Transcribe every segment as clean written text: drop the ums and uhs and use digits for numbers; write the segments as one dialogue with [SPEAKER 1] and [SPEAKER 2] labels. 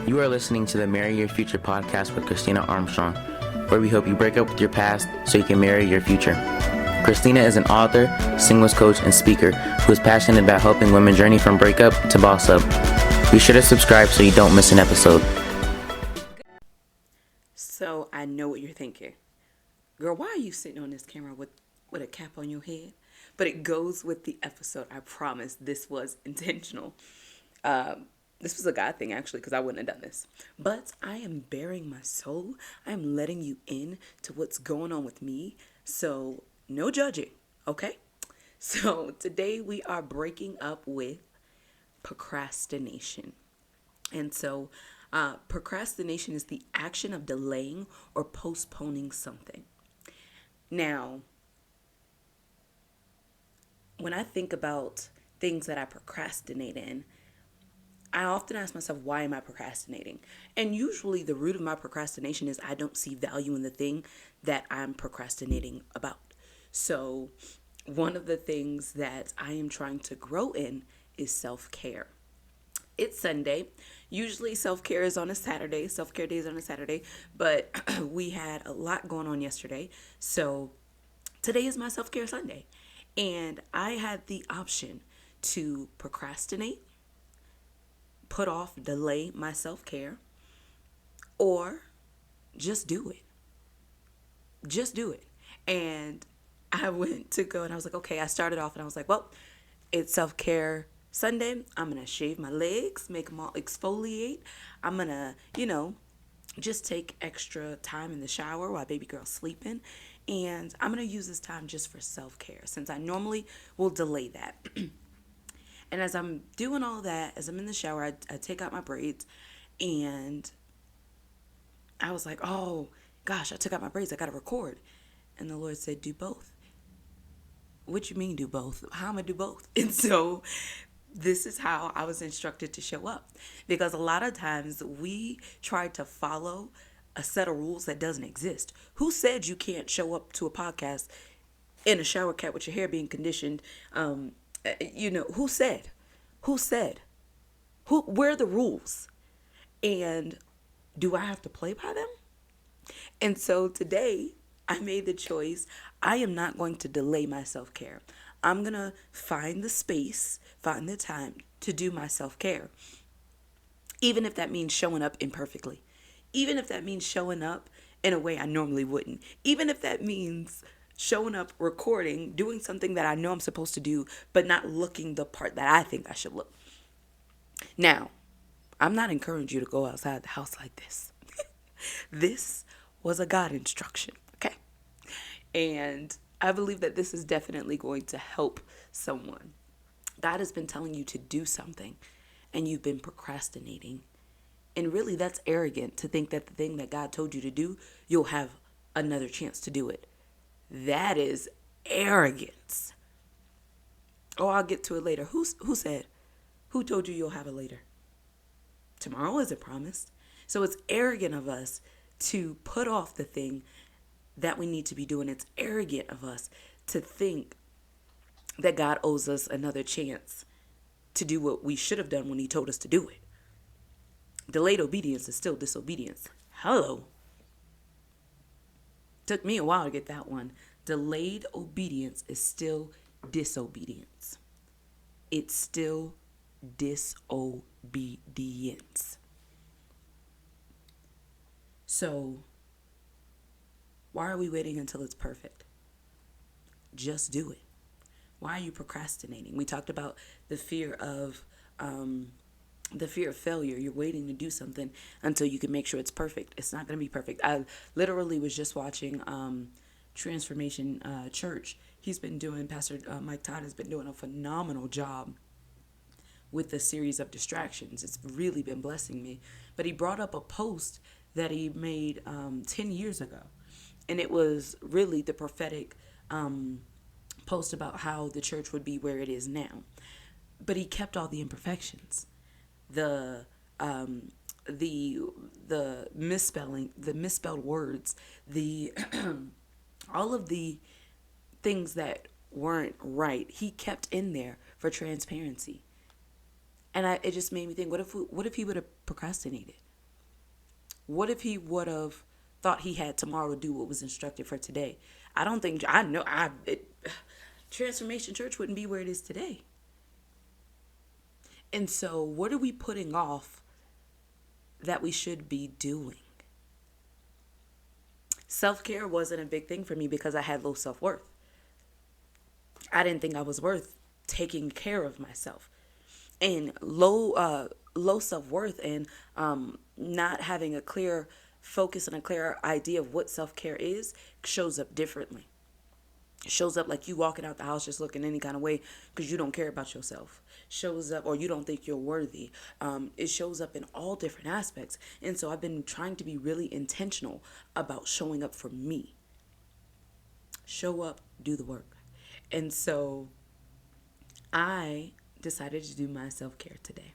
[SPEAKER 1] You are listening to the Marry Your Future podcast with Christina Armstrong, where we help you break up with your past so you can marry your future. Christina is an author, singles coach, and speaker who is passionate about helping women journey from breakup to boss up. Be sure to subscribe so you don't miss an episode.
[SPEAKER 2] So I know what you're thinking. Girl, why are you sitting on this camera with a cap on your head? But it goes with the episode. I promise this was intentional. This was a God thing, actually, because I wouldn't have done this. But I am bearing my soul. I am letting you in to what's going on with me. So no judging, okay? So today we are breaking up with procrastination. And so procrastination is the action of delaying or postponing something. Now, when I think about things that I procrastinate in, I often ask myself, why am I procrastinating? And usually the root of my procrastination is I don't see value in the thing that I'm procrastinating about. So one of the things that I am trying to grow in is self-care. It's Sunday. Usually self-care is on a Saturday. Self-care day is on a Saturday. But we had a lot going on yesterday. So today is my self-care Sunday. And I had the option to procrastinate, put off, delay my self-care, or just do it. Just do it. And I went to go and I was like, okay, I started off and I was like, well, it's self-care Sunday. I'm going to shave my legs, make them all exfoliate. I'm going to, just take extra time in the shower while baby girl's sleeping. And I'm going to use this time just for self-care since I normally will delay that. And as I'm doing all that, as I'm in the shower, I take out my braids and I was like, oh gosh, I took out my braids. I got to record. And the Lord said, do both. What you mean do both? How am I do both? And so this is how I was instructed to show up, because a lot of times we try to follow a set of rules that doesn't exist. Who said you can't show up to a podcast in a shower cap with your hair being conditioned? Who said? Where are the rules? And do I have to play by them? And so today I made the choice. I am not going to delay my self-care. I'm going to find the space, find the time to do my self-care. Even if that means showing up imperfectly. Even if that means showing up in a way I normally wouldn't. Even if that means showing up, recording, doing something that I know I'm supposed to do, but not looking the part that I think I should look. Now, I'm not encouraging you to go outside the house like this. This was a God instruction, okay? And I believe that this is definitely going to help someone. God has been telling you to do something, and you've been procrastinating. And really, that's arrogant to think that the thing that God told you to do, you'll have another chance to do it. That is arrogance. Oh, I'll get to it later. Who said? Who told you you'll have it later? Tomorrow isn't promised. So it's arrogant of us to put off the thing that we need to be doing. It's arrogant of us to think that God owes us another chance to do what we should have done when he told us to do it. Delayed obedience is still disobedience. Hello. Took me a while to get that one. Delayed obedience is still disobedience. It's still disobedience. So, why are we waiting until it's perfect? Just do it. Why are you procrastinating? We talked about the fear of failure. You're waiting to do something until you can make sure it's perfect. It's not going to be perfect. I literally was just watching Transformation Church. Pastor Mike Todd has been doing a phenomenal job with the series of distractions. It's really been blessing me. But he brought up a post that he made 10 years ago. And it was really the prophetic post about how the church would be where it is now. But he kept all the imperfections. The misspelling, the misspelled words, the all of the things that weren't right, he kept in there for transparency. And it just made me think, what if he would have procrastinated? What if he would have thought he had tomorrow to do what was instructed for today? Transformation Church wouldn't be where it is today. And so what are we putting off that we should be doing? Self-care wasn't a big thing for me because I had low self-worth. I didn't think I was worth taking care of myself. And low self-worth and not having a clear focus and a clear idea of what self-care is shows up differently. It shows up like you walking out the house just looking any kind of way because you don't care about yourself. Shows up, or you don't think you're worthy. It shows up in all different aspects. And so I've been trying to be really intentional about showing up for me. Show up, do the work. And so I decided to do my self-care today.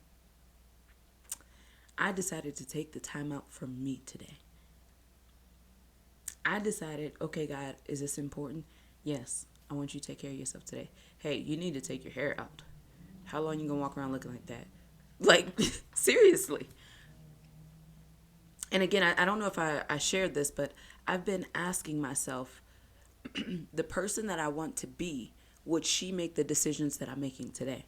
[SPEAKER 2] I decided to take the time out for me today. I decided, okay, God, is this important? Yes, I want you to take care of yourself today. Hey, you need to take your hair out. How long you gonna walk around looking like that? Like, seriously. And again, I don't know if I shared this, but I've been asking myself, the person that I want to be, would she make the decisions that I'm making today?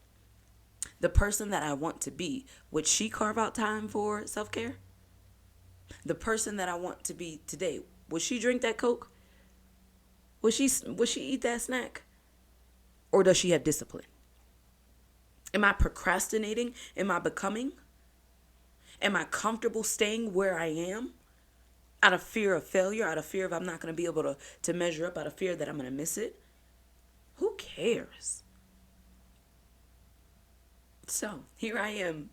[SPEAKER 2] The person that I want to be, would she carve out time for self-care? The person that I want to be today, would she drink that Coke? Would she eat that snack? Or does she have discipline? Am I procrastinating? Am I becoming? Am I comfortable staying where I am? Out of fear of failure, out of fear of I'm not going to be able to measure up, out of fear that I'm going to miss it? Who cares? So here I am.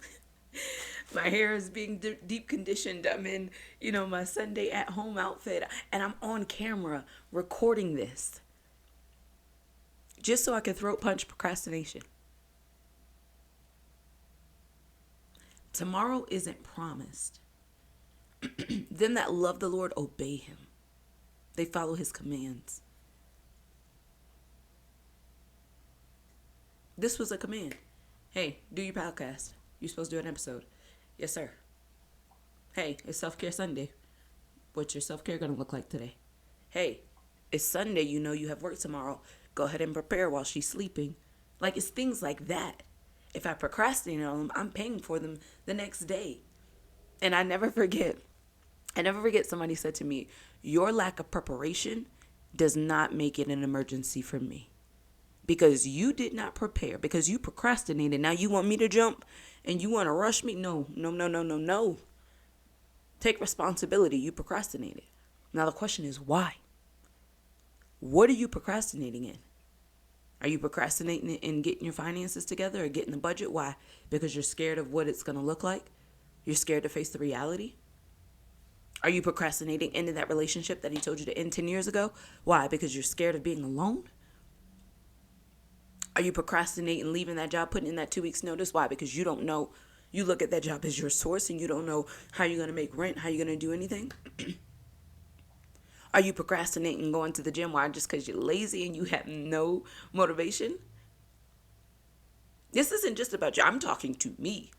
[SPEAKER 2] My hair is being deep conditioned. I'm in, my Sunday at home outfit, and I'm on camera recording this just so I can throat punch procrastination. Tomorrow isn't promised. Them that love the Lord obey him. They follow his commands. This was a command. Hey, do your podcast. You're supposed to do an episode. Yes, sir. Hey, it's Self-Care Sunday. What's your self-care going to look like today? Hey, it's Sunday. You have work tomorrow. Go ahead and prepare while she's sleeping. Like, it's things like that. If I procrastinate on them, I'm paying for them the next day. And I never forget somebody said to me, your lack of preparation does not make it an emergency for me. Because you did not prepare, because you procrastinated. Now you want me to jump and you want to rush me? No. Take responsibility. You procrastinated. Now the question is why? What are you procrastinating in? Are you procrastinating in getting your finances together or getting the budget? Why? Because you're scared of what it's going to look like? You're scared to face the reality? Are you procrastinating into that relationship that he told you to end 10 years ago? Why? Because you're scared of being alone? Are you procrastinating leaving that job, putting in that 2 weeks notice? Why? Because you don't know. You look at that job as your source and you don't know how you're going to make rent, how you're going to do anything. Are you procrastinating going to the gym? Why? Just because you're lazy and you have no motivation? This isn't just about you. I'm talking to me.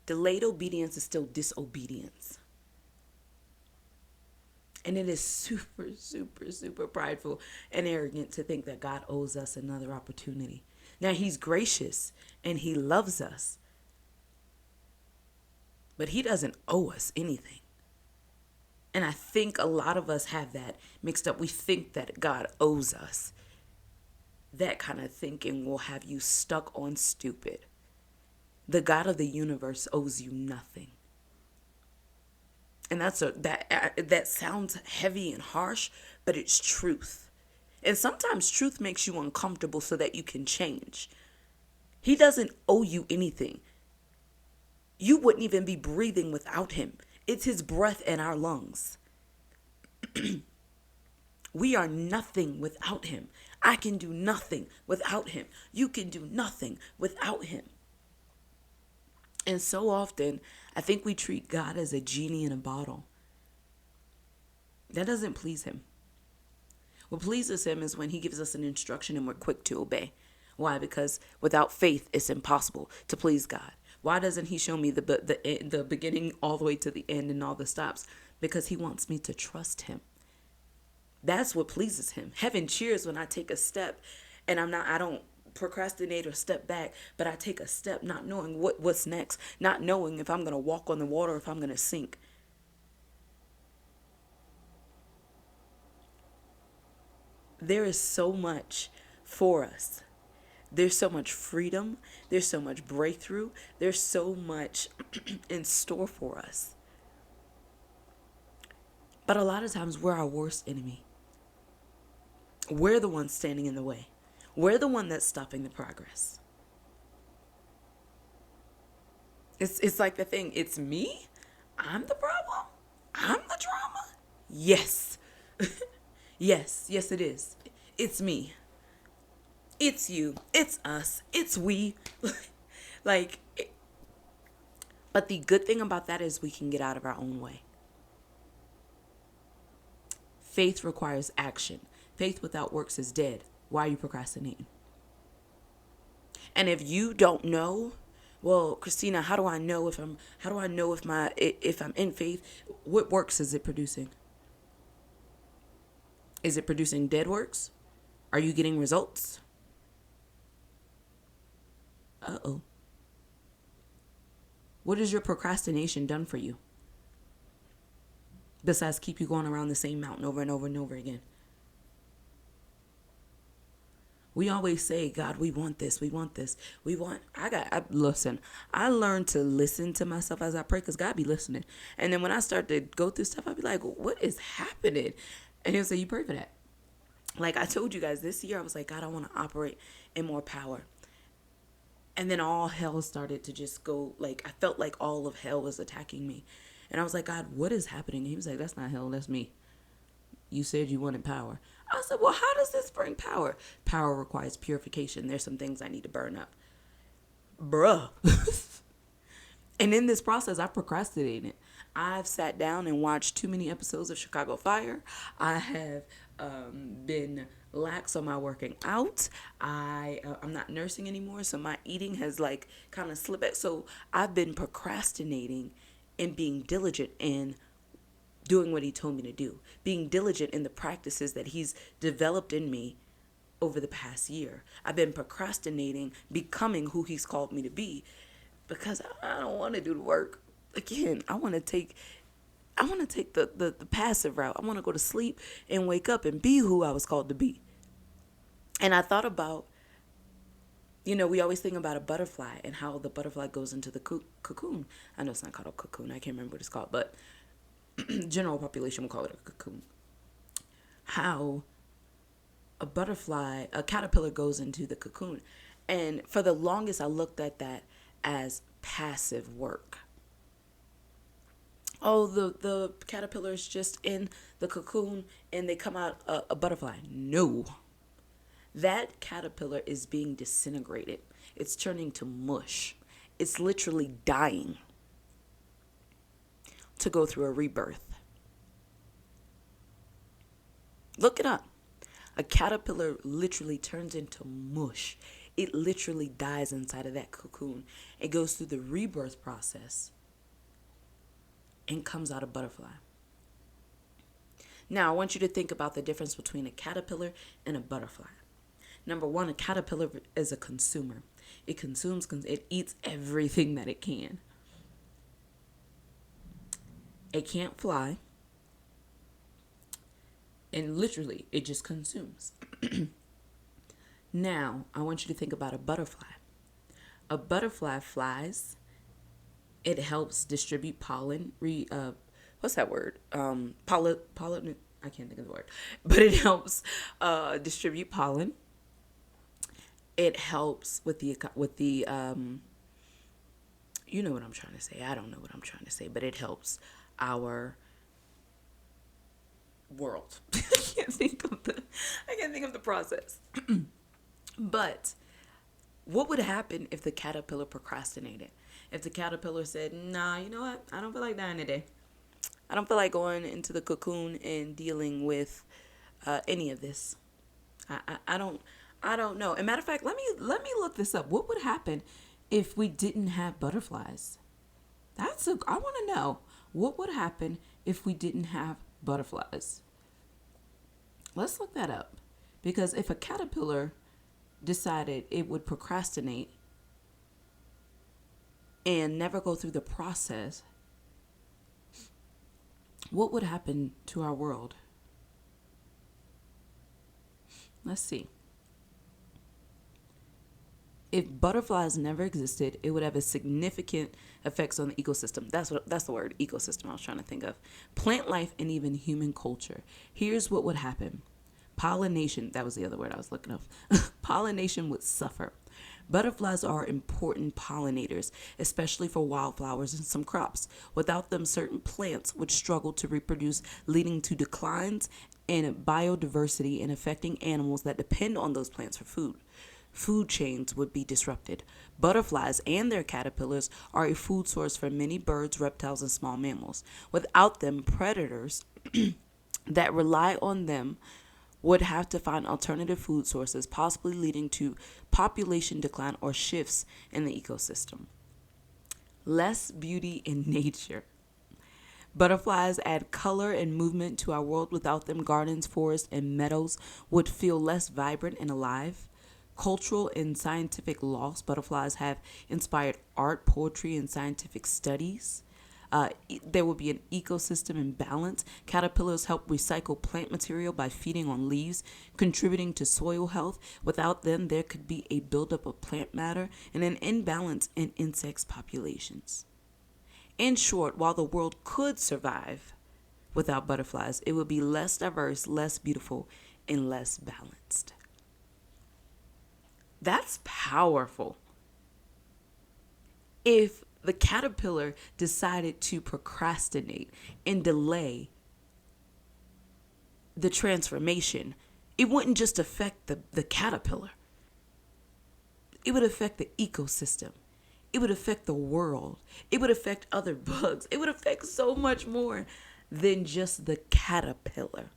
[SPEAKER 2] Delayed obedience is still disobedience. And it is super, super, super prideful and arrogant to think that God owes us another opportunity. Now, he's gracious and he loves us. But he doesn't owe us anything. And I think a lot of us have that mixed up. We think that God owes us. That kind of thinking will have you stuck on stupid. The God of the universe owes you nothing. And that sounds heavy and harsh, but it's truth. And sometimes truth makes you uncomfortable so that you can change. He doesn't owe you anything. You wouldn't even be breathing without him. It's his breath in our lungs. We are nothing without him. I can do nothing without him. You can do nothing without him. And so often, I think we treat God as a genie in a bottle. That doesn't please him. What pleases him is when he gives us an instruction and we're quick to obey. Why? Because without faith, it's impossible to please God. Why doesn't he show me the beginning all the way to the end and all the stops? Because he wants me to trust him. That's what pleases him. Heaven cheers when I take a step and I don't procrastinate or step back, but I take a step not knowing what's next, not knowing if I'm going to walk on the water or if I'm going to sink. There is so much for us. There's so much freedom. There's so much breakthrough. There's so much in store for us. But a lot of times we're our worst enemy. We're the ones standing in the way. We're the one that's stopping the progress. It's like the thing, it's me? I'm the problem? I'm the drama? Yes. Yes it is. It's me. It's you. It's us. It's we. But the good thing about that is we can get out of our own way. Faith requires action. Faith without works is dead. Why are you procrastinating? And if you don't know, well, Christina, how do I know if I'm in faith? What works is it producing? Is it producing dead works? Are you getting results? Uh-oh. What has your procrastination done for you? Besides keep you going around the same mountain over and over and over again. We always say, God, we want this. Listen, I learned to listen to myself as I pray because God be listening. And then when I start to go through stuff, I'll be like, what is happening? And he'll say, you pray for that. Like I told you guys this year, I was like, God, I want to operate in more power. And then all hell started to just go, like, I felt like all of hell was attacking me. And I was like, God, what is happening? And he was like, that's not hell, that's me. You said you wanted power. I said, well, how does this bring power? Power requires purification. There's some things I need to burn up. Bruh. And in this process, I procrastinated. I've sat down and watched too many episodes of Chicago Fire. I have been lax on my working out. I'm not nursing anymore, so my eating has like kind of slipped back. So I've been procrastinating and being diligent in doing what he told me to do, being diligent in the practices that he's developed in me over the past year. I've been procrastinating becoming who he's called me to be because I don't want to do the work. Again, I want to take the passive route. I want to go to sleep and wake up and be who I was called to be. And I thought about, we always think about a butterfly and how the butterfly goes into the cocoon. I know it's not called a cocoon. I can't remember what it's called, but general population will call it a cocoon. How a caterpillar goes into the cocoon. And for the longest, I looked at that as passive work. Oh, the caterpillar is just in the cocoon and they come out a butterfly. No. That caterpillar is being disintegrated. It's turning to mush. It's literally dying to go through a rebirth. Look it up. A caterpillar literally turns into mush. It literally dies inside of that cocoon. It goes through the rebirth process and comes out a butterfly. Now, I want you to think about the difference between a caterpillar and a butterfly. Number one, a caterpillar is a consumer. It eats everything that it can. It can't fly. And literally, it just consumes. Now, I want you to think about a butterfly. A butterfly flies. It helps distribute pollen. What's that word? Pollen. I can't think of the word. But it helps distribute pollen. It helps with the you know what I'm trying to say. I don't know what I'm trying to say, but it helps our world. I can't think of the process. But what would happen if the caterpillar procrastinated? If the caterpillar said, nah, you know what? I don't feel like dying today. I don't feel like going into the cocoon and dealing with any of this. I don't know. As a matter of fact, let me look this up. What would happen if we didn't have butterflies? I want to know, what would happen if we didn't have butterflies? Let's look that up. Because if a caterpillar decided it would procrastinate and never go through the process, what would happen to our world? Let's see. If butterflies never existed, it would have a significant effects on the ecosystem. That's the word, ecosystem I was trying to think of. Plant life and even human culture. Here's what would happen. Pollination, that was the other word I was looking up. Pollination would suffer. Butterflies are important pollinators, especially for wildflowers and some crops. Without them, certain plants would struggle to reproduce, leading to declines in biodiversity and affecting animals that depend on those plants for food. Food chains would be disrupted. Butterflies and their caterpillars are a food source for many birds, reptiles, and small mammals. Without them, predators that rely on them would have to find alternative food sources, possibly leading to population decline or shifts in the ecosystem. Less beauty in nature. Butterflies add color and movement to our world. Without them, gardens, forests, and meadows would feel less vibrant and alive. Cultural and scientific loss. Butterflies have inspired art, poetry, and scientific studies. There will be an ecosystem imbalance. Caterpillars help recycle plant material by feeding on leaves, contributing to soil health. Without them, there could be a buildup of plant matter and an imbalance in insects populations. In short, while the world could survive without butterflies, it would be less diverse, less beautiful, and less balanced. That's powerful. If the caterpillar decided to procrastinate and delay the transformation, it wouldn't just affect the caterpillar. It would affect the ecosystem. It would affect the world. It would affect other bugs. It would affect so much more than just the caterpillar.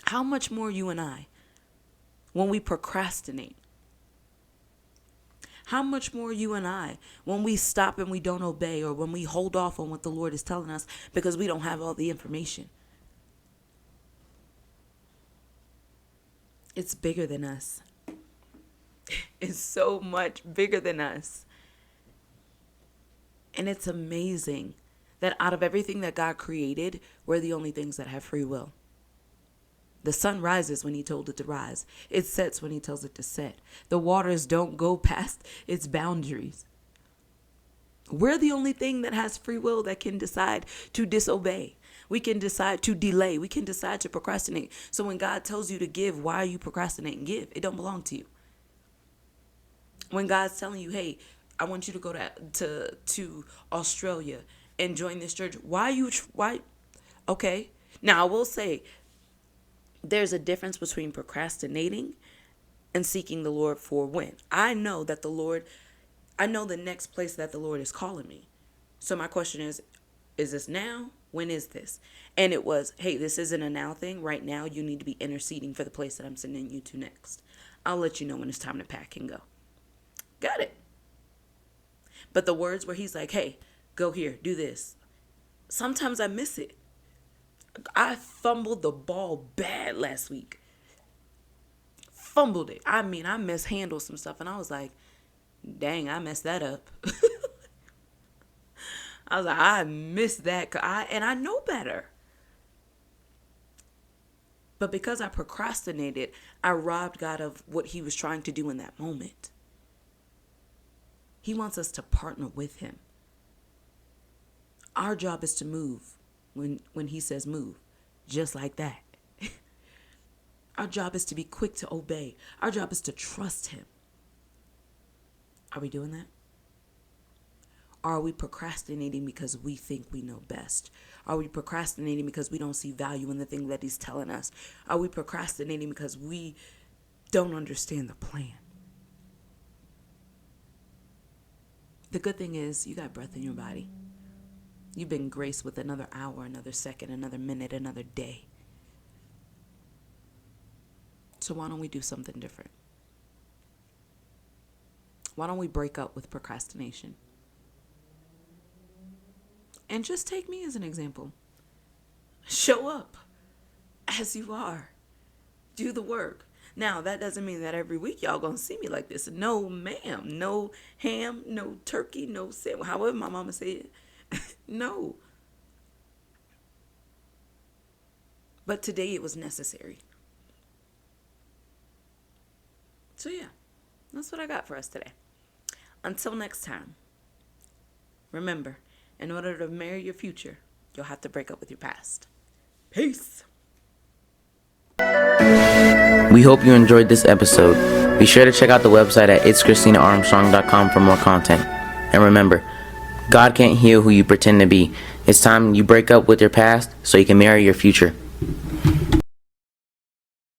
[SPEAKER 2] How much more you and I when we procrastinate? How much more you and I when we stop and we don't obey, or when we hold off on what the Lord is telling us because we don't have all the information? It's bigger than us. It's so much bigger than us. And it's amazing that out of everything that God created, we're the only things that have free will. The sun rises when he told it to rise. It sets when he tells it to set. The waters don't go past its boundaries. We're the only thing that has free will that can decide to disobey. We can decide to delay. We can decide to procrastinate. So when God tells you to give, why are you procrastinating? Give. It don't belong to you. When God's telling you, hey, I want you to go to Australia and join this church, why? Okay. Now I will say, there's a difference between procrastinating and seeking the Lord for when. I know the next place that the Lord is calling me. So my question is this now? When is this? And it was, hey, this isn't a now thing. Right now, you need to be interceding for the place that I'm sending you to next. I'll let you know when it's time to pack and go. Got it. But the words where he's like, hey, go here, do this. Sometimes I miss it. I fumbled the ball bad last week. Fumbled it. I mean, I mishandled some stuff and I was like, dang, I messed that up. I was like, I missed that. And I know better. But because I procrastinated, I robbed God of what he was trying to do in that moment. He wants us to partner with him. Our job is to move when he says move, just like that. Our job is to be quick to obey. Our job is to trust him. Are we doing that? Or are we procrastinating because we think we know best? Are we procrastinating because we don't see value in the thing that he's telling us? Are we procrastinating because we don't understand the plan? The good thing is you got breath in your body. You've been graced with another hour, another second, another minute, another day. So why don't we do something different? Why don't we break up with procrastination? And just take me as an example. Show up as you are. Do the work. Now, that doesn't mean that every week y'all gonna see me like this. No, ma'am. No ham, no turkey, no sandwich. However my mama said. No. But today it was necessary. So yeah, that's what I got for us today. Until next time, remember, in order to marry your future, you'll have to break up with your past. Peace.
[SPEAKER 1] We hope you enjoyed this episode. Be sure to check out the website at itschristinaarmstrong.com for more content. And remember, God can't heal who you pretend to be. It's time you break up with your past so you can marry your future.